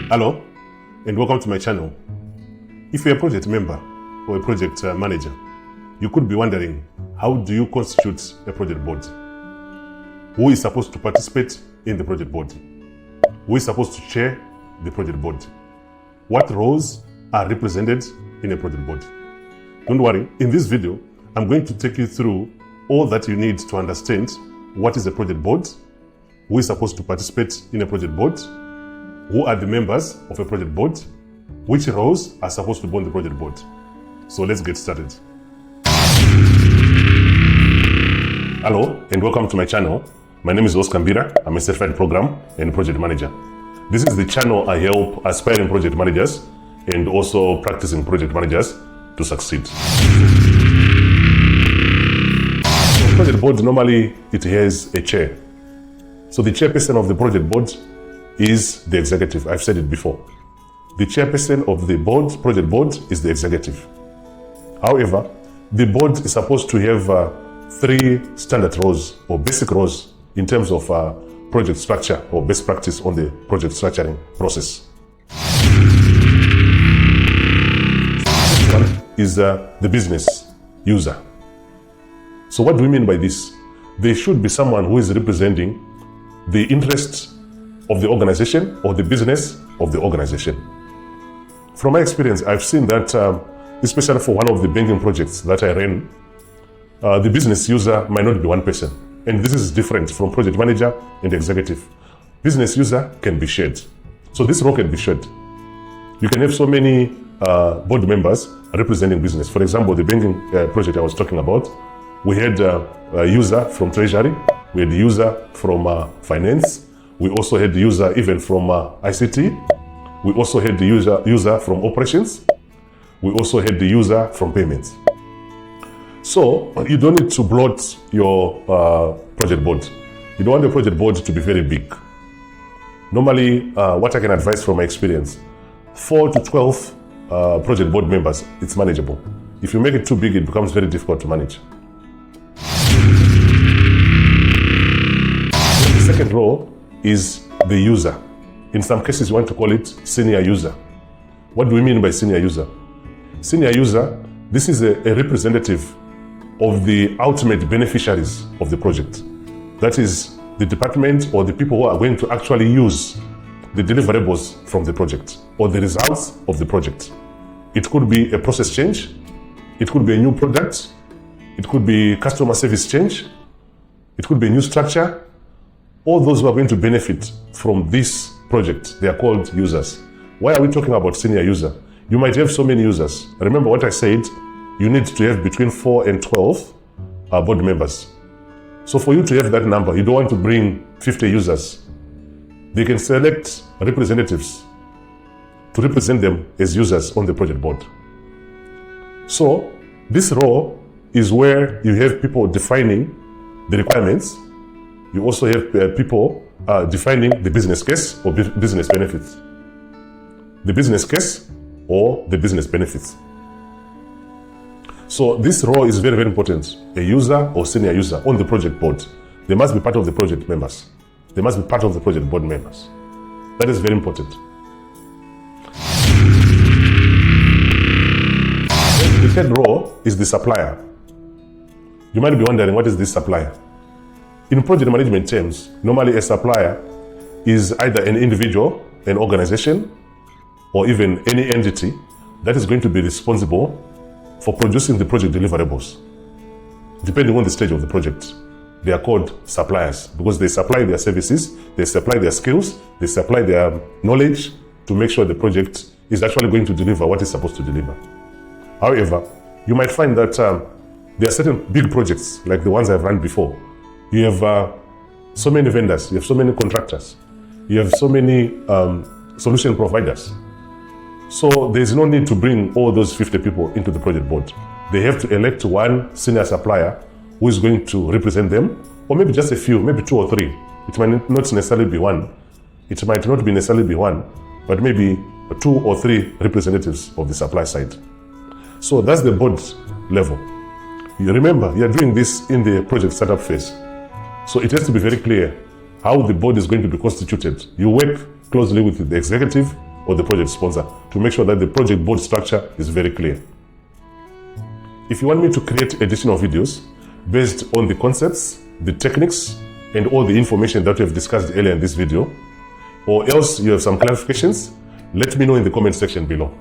Hello, and welcome to my channel. If you're a project member or a project manager, you could be wondering, how do you constitute a project board? Who is supposed to participate in the project board? Who is supposed to chair the project board? What roles are represented in a project board? Don't worry, in this video, I'm going to take you through all that you need to understand what is a project board, who is supposed to participate in a project board, who are the members of a project board, which roles are supposed to be on the project board. So let's get started. Hello, and welcome to my channel. My name is Oscar Mbira. I'm a certified program and project manager. This is the channel I help aspiring project managers and also practicing project managers to succeed. So project board, normally it has a chair. So the chairperson of the project board is the executive. I've said it before. The chairperson of the board, project board, is the executive. However, the board is supposed to have three standard roles or basic roles in terms of project structure or best practice on the project structuring process. One is the business user. So what do we mean by this? There should be someone who is representing the interests of the organization or the business of the organization. From my experience, I've seen that, especially for one of the banking projects that I ran, the business user might not be one person. And this is different from project manager and executive. Business user can be shared. So this role can be shared. You can have so many board members representing business. For example, the banking project I was talking about, we had a user from treasury, we had a user from finance, we also had the user even from ICT. We also had the user from operations. We also had the user from payments. So you don't need to bloat your project board. You don't want your project board to be very big. Normally, what I can advise from my experience, 4 to 12 project board members, it's manageable. If you make it too big, it becomes very difficult to manage. The second role is the user. In some cases, you want to call it senior user. What do we mean by senior user? Senior user, this is a representative of the ultimate beneficiaries of the project. That is the department or the people who are going to actually use the deliverables from the project or the results of the project. It could be a process change. It could be a new product. It could be customer service change. It could be a new structure. All those who are going to benefit from this project, they are called users. Why are we talking about senior user? You might have so many users. Remember what I said, you need to have between 4 and 12 board members. So for you to have that number, you don't want to bring 50 users. They can select representatives to represent them as users on the project board. So this role is where you have people defining the requirements. You also have people defining the business case or business benefits. The business case or the business benefits. So this role is very, very important. A user or senior user on the project board. They must be part of the project members. They must be part of the project board members. That is very important. The third role is the supplier. You might be wondering, what is this supplier? In project management terms, normally a supplier is either an individual, an organization, or even any entity that is going to be responsible for producing the project deliverables. Depending on the stage of the project, they are called suppliers because they supply their services, they supply their skills, they supply their knowledge to make sure the project is actually going to deliver what it's supposed to deliver. However, you might find that there are certain big projects like the ones I've run before. You have so many vendors, you have so many contractors, you have so many solution providers. So there's no need to bring all those 50 people into the project board. They have to elect one senior supplier who is going to represent them, or maybe just a few, maybe 2 or 3. It might not necessarily be one. It might not be necessarily be one, but maybe 2 or 3 representatives of the supply side. So that's the board level. You remember, you're doing this in the project startup phase. So it has to be very clear how the board is going to be constituted. You work closely with the executive, or the project sponsor to make sure that the project board structure is very clear. If you want me to create additional videos based on the concepts, the techniques, and all the information that we have discussed earlier in this video, or else you have some clarifications, let me know in the comment section below.